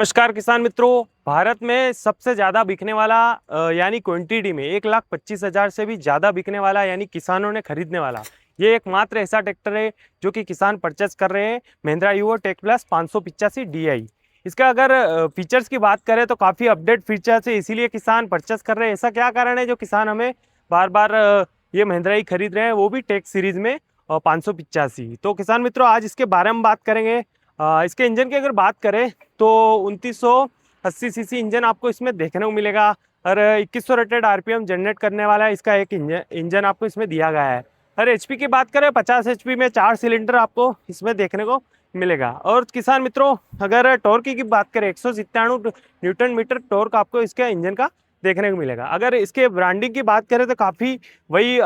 नमस्कार किसान मित्रों। भारत में सबसे ज़्यादा बिकने वाला यानी क्वांटिटी में 1,25,000 से भी ज़्यादा बिकने वाला यानी किसानों ने खरीदने वाला ये एकमात्र ऐसा ट्रैक्टर है जो कि किसान परचेस कर रहे हैं, Mahindra Yuvo tech plus 585 DI। इसका अगर फीचर्स की बात करें तो काफ़ी अपडेट फीचर्स है, इसीलिए किसान परचेस कर रहे हैं। ऐसा क्या कारण है जो किसान हमें बार बार ये महिंद्रा ही खरीद रहे हैं, वो भी टेक सीरीज में 585। तो किसान मित्रों आज इसके बारे में बात करेंगे। इसके इंजन की अगर बात करें तो 2980 सीसी इंजन आपको इसमें देखने को मिलेगा और 2100 रेटेड आरपीएम जनरेट करने वाला है इसका एक इंजन आपको इसमें दिया गया है। और एचपी की बात करें 50 एचपी में 4 सिलेंडर आपको इसमें देखने को मिलेगा। और किसान मित्रों अगर टॉर्क की बात करें 197 न्यूटन मीटर टॉर्क आपको इसके इंजन का देखने को मिलेगा। अगर इसके ब्रांडिंग की बात करें तो काफ़ी वही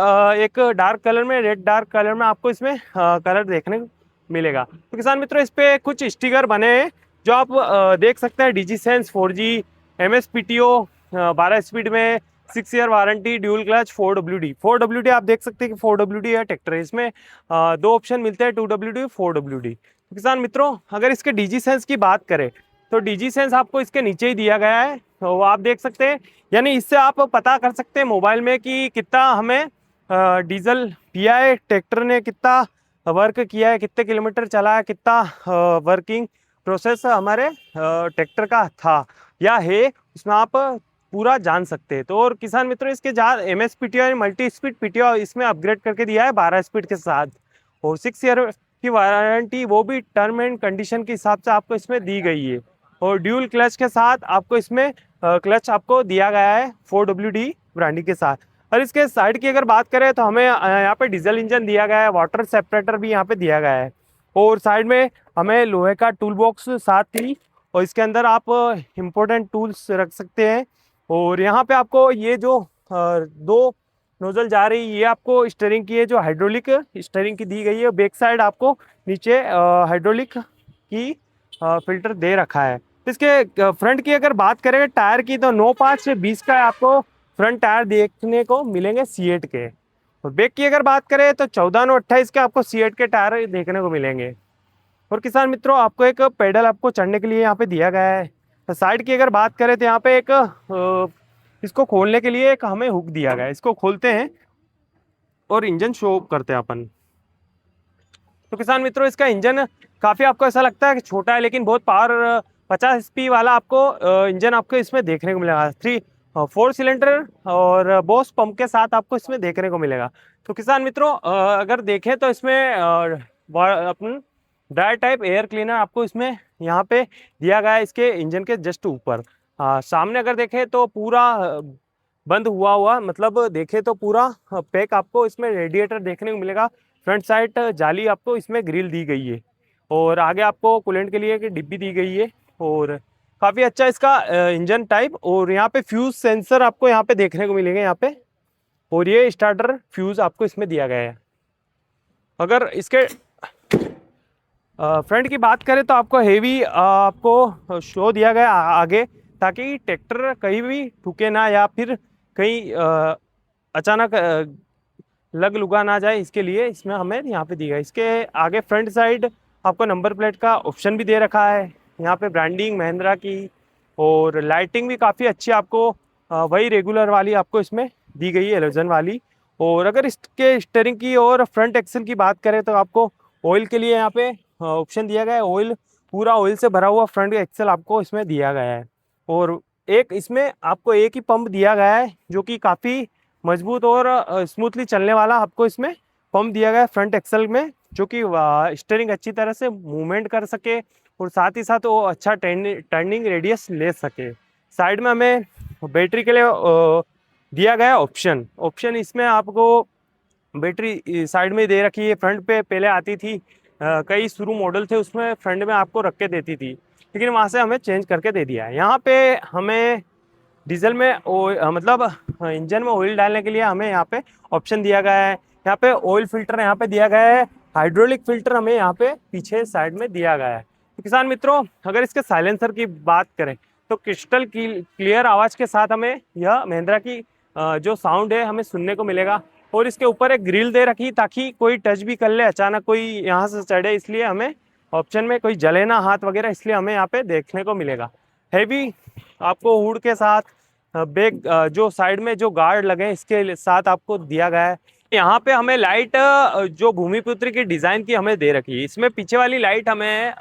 एक डार्क कलर में, रेड डार्क कलर में आपको इसमें कलर देखने को मिलेगा। तो किसान मित्रों इस पे कुछ स्टिकर बने हैं जो आप देख सकते हैं। डिजीसेंस 4G, MSPTO 12 स्पीड में, 6 year warranty, dual clutch, 4WD। 4WD आप देख सकते हैं कि 4WD है ट्रैक्टर, इसमें दो ऑप्शन मिलते हैं, 2WD, 4WD। तो किसान मित्रों अगर इसके डिजीसेंस की बात करें तो डिजीसेंस आपको इसके नीचे ही दिया गया है, तो वो आप देख सकते हैं। यानी इससे आप पता कर सकते हैं मोबाइल में कि कितना हमें डीजल पिया है, ट्रैक्टर ने कितना वर्क किया है, कितने किलोमीटर चला है, कितना वर्किंग प्रोसेस हमारे ट्रैक्टर का था या है, उसमें आप पूरा जान सकते हैं। तो और किसान मित्रों इसके MSPTO मल्टी स्पीड PTO इसमें अपग्रेड करके दिया है 12 स्पीड के साथ, और 6 ईयर की वारंटी वो भी टर्म एंड कंडीशन के हिसाब से आपको इसमें दी गई है। और ड्यूल क्लच के साथ आपको इसमें क्लच आपको दिया गया है 4WD ब्रांडिंग के साथ। और इसके साइड की अगर बात करें तो हमें यहाँ पे डीजल इंजन दिया गया है, वाटर सेपरेटर भी यहाँ पे दिया गया है, और साइड में हमें लोहे का टूल बॉक्स साथ ही, और इसके अंदर आप इम्पोर्टेंट टूल्स रख सकते हैं। और यहाँ पे आपको ये जो दो नोजल जा रही है ये आपको स्टीयरिंग की है, जो हाइड्रोलिक स्टीयरिंग की दी गई है। बैक साइड आपको नीचे हाइड्रोलिक की फिल्टर दे रखा है। इसके फ्रंट की अगर बात करें टायर की तो 9.5/20 का आपको फ्रंट टायर देखने को मिलेंगे सीएट के। और बैक की अगर बात करें तो 14/28 के आपको सीएट के टायर देखने को मिलेंगे। और किसान मित्रों आपको एक पेडल आपको चढ़ने के लिए यहाँ पे दिया गया है। तो साइड की अगर बात करें तो यहाँ पे एक इसको खोलने के लिए एक हमें हुक दिया गया है, इसको खोलते हैं और इंजन शो करते हैं अपन। तो किसान मित्रों इसका इंजन काफ़ी आपको ऐसा लगता है कि छोटा है, लेकिन बहुत पावर 50 HP वाला आपको इंजन आपको इसमें देखने को मिलेगा। 4 सिलेंडर और बोस पंप के साथ आपको इसमें देखने को मिलेगा। तो किसान मित्रों अगर देखें तो इसमें अपन ड्राई टाइप एयर क्लीनर आपको इसमें यहाँ पे दिया गया है इसके इंजन के जस्ट ऊपर। सामने अगर देखें तो पूरा बंद हुआ मतलब देखें तो पूरा पैक आपको इसमें रेडिएटर देखने को मिलेगा। फ्रंट साइड जाली आपको इसमें ग्रिल दी गई है, और आगे आपको कूलेंट के लिए एक डिब्बी दी गई है। और काफ़ी अच्छा इसका इंजन टाइप, और यहाँ पे फ्यूज सेंसर आपको यहाँ पे देखने को मिलेंगे यहाँ पे, और ये स्टार्टर फ्यूज आपको इसमें दिया गया है। अगर इसके फ्रंट की बात करें तो आपको हेवी आपको शो दिया गया आगे, ताकि ट्रैक्टर कहीं भी ठुके ना या फिर कहीं अचानक लग लुगा ना जाए, इसके लिए इसमें हमें यहाँ पे दिया है। इसके आगे फ्रंट साइड आपको नंबर प्लेट का ऑप्शन भी दे रखा है, यहाँ पे ब्रांडिंग महिंद्रा की, और लाइटिंग भी काफ़ी अच्छी आपको वही रेगुलर वाली आपको इसमें दी गई है, हेलोजन वाली। और अगर इसके स्टीयरिंग की और फ्रंट एक्सल की बात करें तो आपको ऑयल के लिए यहाँ पे ऑप्शन दिया गया है। ऑयल पूरा ऑयल से भरा हुआ फ्रंट एक्सल आपको इसमें दिया गया है, और एक इसमें आपको एक ही पंप दिया गया है जो कि काफ़ी मजबूत और स्मूथली चलने वाला आपको इसमें पंप दिया गया है फ्रंट एक्सल में, जो कि स्टीयरिंग अच्छी तरह से मूवमेंट कर सके और साथ ही साथ वो अच्छा टर्निंग रेडियस ले सके। साइड में हमें बैटरी के लिए दिया गया ऑप्शन इसमें आपको बैटरी साइड में दे रखी है। फ्रंट पे पहले आती थी, कई शुरू मॉडल थे उसमें फ्रंट में आपको रख के देती थी, लेकिन वहाँ से हमें चेंज करके दे दिया है। यहाँ पे हमें डीजल में मतलब इंजन में ऑयल डालने के लिए हमें यहाँ पे ऑप्शन दिया गया है। यहाँ पे ऑयल फिल्टर यहाँ पे दिया गया है, हाइड्रोलिक फिल्टर हमें यहाँ पे पीछे साइड में दिया गया है। तो किसान मित्रों अगर इसके साइलेंसर की बात करें तो क्रिस्टल क्लियर आवाज़ के साथ हमें यह महिंद्रा की जो साउंड है हमें सुनने को मिलेगा। और इसके ऊपर एक ग्रिल दे रखी ताकि कोई टच भी कर ले, अचानक कोई यहाँ से चढ़े, इसलिए हमें ऑप्शन में कोई जले ना हाथ वगैरह, इसलिए हमें यहाँ पे देखने को मिलेगा। हैवी आपको हुड के साथ बैक जो साइड में जो गार्ड लगे इसके साथ आपको दिया गया है। यहाँ पे हमें लाइट जो भूमिपुत्र की डिजाइन की हमें दे रखी है। इसमें पीछे वाली लाइट हमें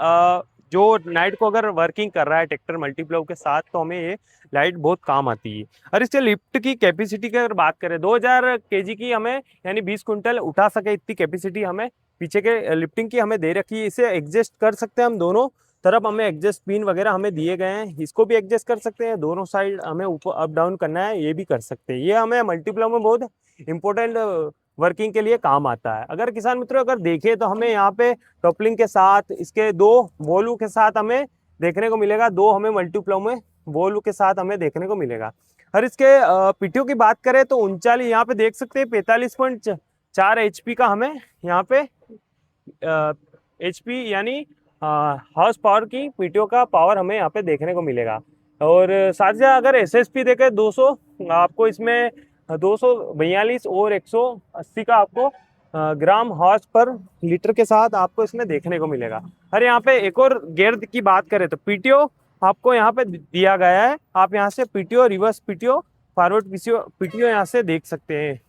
जो नाइट को अगर वर्किंग कर रहा है ट्रैक्टर मल्टीप्लो के साथ तो हमें ये लाइट बहुत काम आती है। और इसके लिफ्ट की कैपेसिटी की अगर बात करें 2000 केजी की हमें यानी 20 कुंटल उठा सके इतनी कैपेसिटी हमें पीछे के लिफ्टिंग की हमें दे रखी है। इसे एडजस्ट कर सकते हैं हम, दोनों तरफ हमें एडजस्ट पिन वगैरह हमें दिए गए हैं, इसको भी एडजस्ट कर सकते हैं। दोनों साइड हमें ऊपर अप डाउन करना है ये भी कर सकते हैं। ये हमें मल्टीप्लो में बहुत इंपॉर्टेंट वर्किंग के लिए काम आता है। अगर किसान मित्रों अगर देखें तो हमें यहाँ पे टॉपलिंग के साथ इसके 2 वॉल्व के साथ हमें देखने को मिलेगा, 2 हमें मल्टीप्लो में वॉल्व के साथ हमें देखने को मिलेगा। और इसके पीटीओ की बात करें तो 39 यहाँ पे देख सकते हैं 45.4 HP का हमें यहाँ पे HP यानी हॉर्स पावर की पीटीओ का पावर हमें यहाँ पे देखने को मिलेगा। और साथ ही अगर एसएसपी देखें 200 आपको इसमें 242 और 180 का आपको ग्राम हॉर्स पर लीटर के साथ आपको इसमें देखने को मिलेगा। और यहाँ पे एक और गियर की बात करें तो पीटीओ आपको यहाँ पे दिया गया है। आप यहाँ से PTO, reverse PTO, forward PTO यहाँ से देख सकते हैं।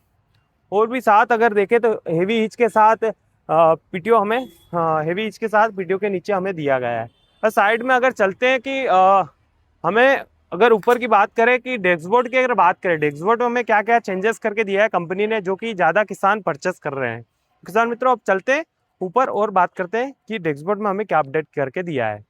और भी साथ अगर देखें तो हेवी हिच के साथ पीटीओ हमें हेवी हिच के साथ पीटीओ के नीचे हमें दिया गया है। और साइड में अगर चलते हैं कि हमें अगर ऊपर की बात करें कि डैशबोर्ड की अगर बात करें, डैशबोर्ड में हमें क्या क्या चेंजेस करके दिया है कंपनी ने जो कि ज़्यादा किसान परचेस कर रहे हैं। किसान मित्रों अब चलते हैं ऊपर और बात करते हैं कि डैशबोर्ड में हमें क्या अपडेट करके दिया है।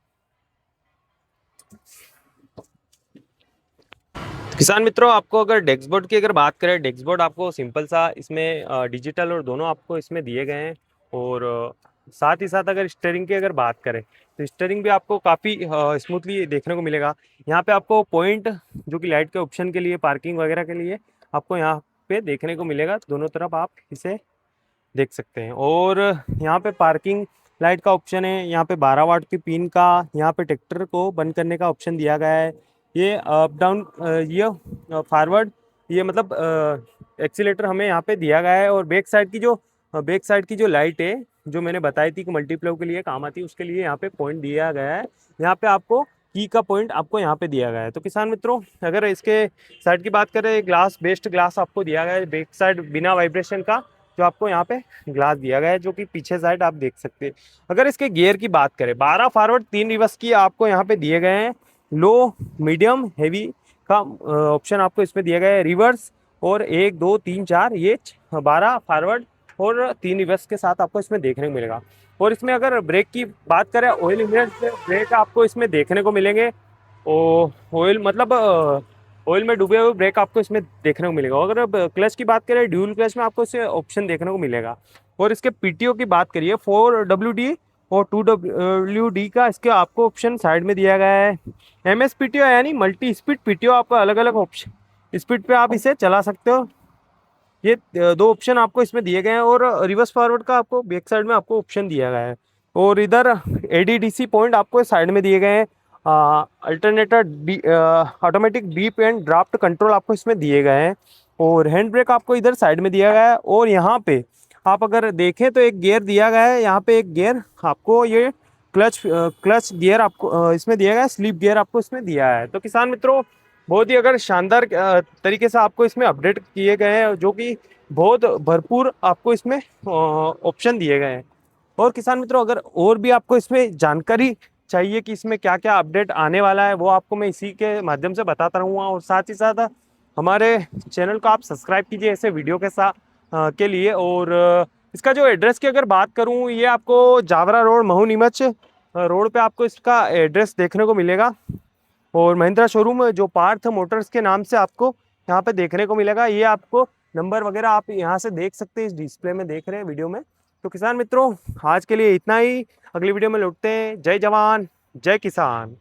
किसान मित्रों आपको अगर डैशबोर्ड की अगर बात करें, डैशबोर्ड आपको सिंपल सा इसमें डिजिटल और दोनों आपको इसमें दिए गए हैं। और साथ ही साथ अगर स्टीयरिंग की अगर बात करें तो स्टीयरिंग भी आपको काफ़ी स्मूथली देखने को मिलेगा। यहाँ पे आपको पॉइंट जो कि लाइट के ऑप्शन के लिए, पार्किंग वगैरह के लिए आपको यहाँ पे देखने को मिलेगा। दोनों तरफ आप इसे देख सकते हैं। और यहाँ पे पार्किंग लाइट का ऑप्शन है, यहाँ पे 12 वाट की पिन का, यहाँ पे ट्रैक्टर को बंद करने का ऑप्शन दिया गया है। ये अप डाउन ये फॉरवर्ड ये मतलब एक्सीलेटर हमें यहाँ पे दिया गया है। और बैक साइड की जो लाइट है जो मैंने बताई थी कि मल्टीप्लो के लिए काम आती है, उसके लिए यहाँ पे पॉइंट दिया गया है। यहाँ पे आपको की का पॉइंट आपको यहाँ पे दिया गया है। तो किसान मित्रों अगर इसके साइड की बात करें, ग्लास बेस्ट ग्लास आपको दिया गया है बैक साइड बिना वाइब्रेशन का, जो आपको यहाँ पे ग्लास दिया गया है जो कि पीछे साइड आप देख सकते हैं। अगर इसके गियर की बात करें 12 फॉरवर्ड 3 रिवर्स की आपको यहाँ पे दिए गए हैं। लो, मीडियम, हैवी का ऑप्शन आपको इसमें दिया गया है। रिवर्स और 1 2 3 4 ये 12 फॉरवर्ड और 3 रिवर्स के साथ आपको इसमें देखने को मिलेगा। और इसमें अगर ब्रेक की बात करें, ऑयल इंजन ब्रेक आपको इसमें देखने को मिलेंगे। ऑयल मतलब ऑयल में डूबे हुए ब्रेक आपको इसमें देखने को मिलेगा। अगर अब क्लच की बात करें, ड्यूल क्लच में आपको इसे ऑप्शन देखने को मिलेगा। और इसके पीटीओ की बात करिए 4WD और 2WD का इसके आपको ऑप्शन साइड में दिया गया है। MS पीटीओ यानी मल्टी स्पीड पीटीओ, आपका अलग अलग ऑप्शन स्पीड पे आप इसे चला सकते हो। ये 2 ऑप्शन आपको इसमें दिए गए हैं। और रिवर्स फॉरवर्ड का आपको बैक साइड में आपको ऑप्शन दिया गया है। और इधर ADDC पॉइंट आपको साइड में दिए गए हैं। Alternator automatic deep and draft control आपको इसमें दिए गए हैं। और हैंड ब्रेक आपको इधर साइड में दिया गया है। और यहाँ पे आप अगर देखें तो एक गियर दिया गया है। यहाँ पे एक गियर आपको ये क्लच गियर आपको इसमें दिया गया है, स्लिप गियर आपको इसमें दिया है। तो किसान मित्रों बहुत ही अगर शानदार तरीके से आपको इसमें अपडेट किए गए हैं, जो कि बहुत भरपूर आपको इसमें ऑप्शन दिए गए हैं। और किसान मित्रों अगर और भी आपको इसमें जानकारी चाहिए कि इसमें क्या क्या अपडेट आने वाला है, वो आपको मैं इसी के माध्यम से बताता रहूँगा। और साथ ही साथ हमारे चैनल को आप सब्सक्राइब कीजिए ऐसे वीडियो के साथ के लिए। और इसका जो एड्रेस की अगर बात करूँ, ये आपको जावरा रोड, महू नीमच रोड पे आपको इसका एड्रेस देखने को मिलेगा। और महिंद्रा शोरूम जो पार्थ मोटर्स के नाम से आपको यहाँ पे देखने को मिलेगा। ये आपको नंबर वगैरह आप यहाँ से देख सकते हैं, इस डिस्प्ले में देख रहे हैं वीडियो में। तो किसान मित्रों आज के लिए इतना ही, अगली वीडियो में लौटते हैं। जय जवान जय किसान।